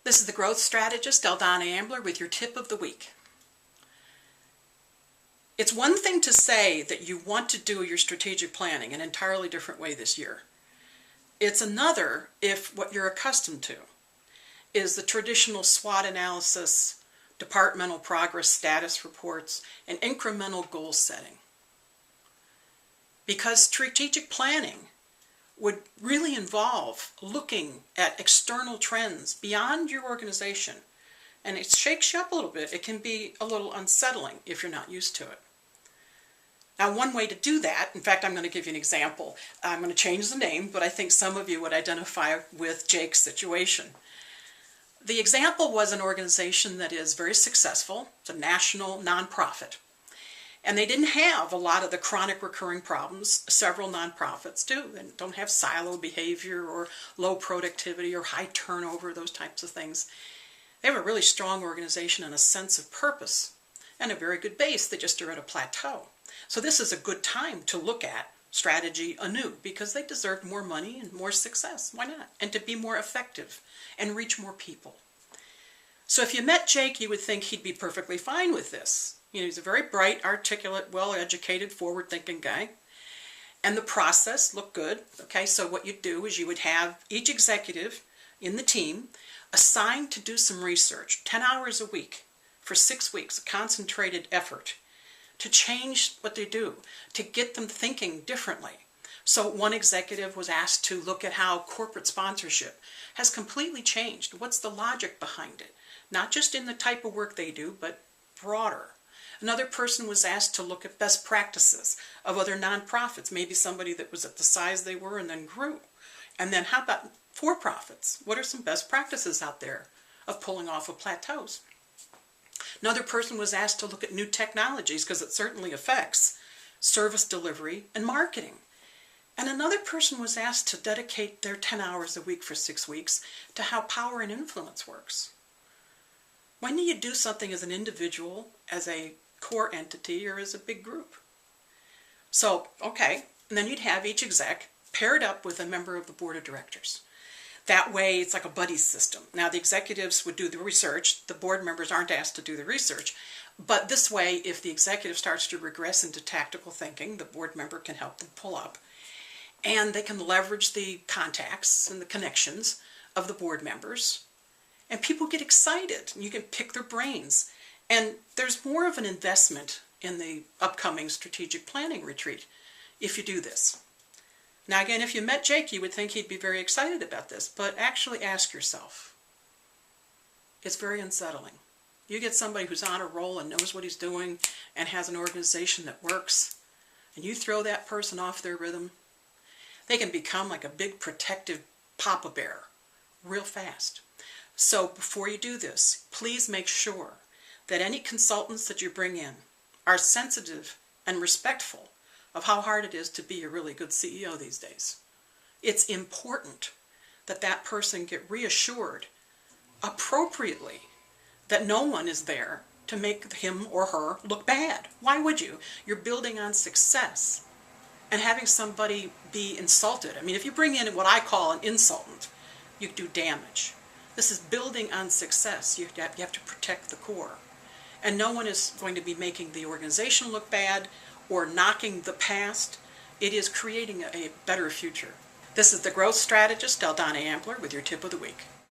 This is the growth strategist, Aldonna Ambler, with your tip of the week. It's one thing to say that you want to do your strategic planning an entirely different way this year. It's another if what you're accustomed to is the traditional SWOT analysis, departmental progress status reports, and incremental goal setting. Because strategic planning would really involve looking at external trends beyond your organization. And it shakes you up a little bit. It can be a little unsettling if you're not used to it. Now, one way to do that, in fact, I'm going to give you an example. I'm going to change the name, but I think some of you would identify with Jake's situation. The example was an organization that is very successful. It's a national nonprofit. And they didn't have a lot of the chronic recurring problems several nonprofits do. They don't have silo behavior or low productivity or high turnover, those types of things. They have a really strong organization and a sense of purpose and a very good base. They just are at a plateau. So this is a good time to look at strategy anew because they deserve more money and more success. Why not? And to be more effective and reach more people. So if you met Jake, you would think he'd be perfectly fine with this. You know, he's a very bright, articulate, well-educated, forward-thinking guy. And the process looked good. Okay, so what you'd do is you would have each executive in the team assigned to do some research, 10 hours a week for 6 weeks, a concentrated effort to change what they do, to get them thinking differently. So one executive was asked to look at how corporate sponsorship has completely changed. What's the logic behind it? Not just in the type of work they do, but broader. Another person was asked to look at best practices of other nonprofits, maybe somebody that was at the size they were and then grew. And then how about for-profits? What are some best practices out there of pulling off of plateaus? Another person was asked to look at new technologies because it certainly affects service delivery and marketing. And another person was asked to dedicate their 10 hours a week for 6 weeks to how power and influence works. When do you do something as an individual, as a core entity, or as a big group? So, okay, and then you'd have each exec paired up with a member of the board of directors. That way, it's like a buddy system. Now, the executives would do the research. The board members aren't asked to do the research. But this way, if the executive starts to regress into tactical thinking, the board member can help them pull up. And they can leverage the contacts and the connections of the board members. And people get excited. You can pick their brains. And there's more of an investment in the upcoming strategic planning retreat if you do this. Now again, if you met Jake, you would think he'd be very excited about this, but actually ask yourself. It's very unsettling. You get somebody who's on a roll and knows what he's doing and has an organization that works, and you throw that person off their rhythm, they can become like a big protective papa bear real fast. So before you do this, please make sure that any consultants that you bring in are sensitive and respectful of how hard it is to be a really good CEO these days. It's important that that person get reassured appropriately that no one is there to make him or her look bad. Why would you? You're building on success. And having somebody be insulted, I mean, if you bring in what I call an insultant, you do damage. This is building on success. You have to protect the core. And no one is going to be making the organization look bad or knocking the past. It is creating a better future. This is the growth strategist, Aldonna Ambler, with your tip of the week.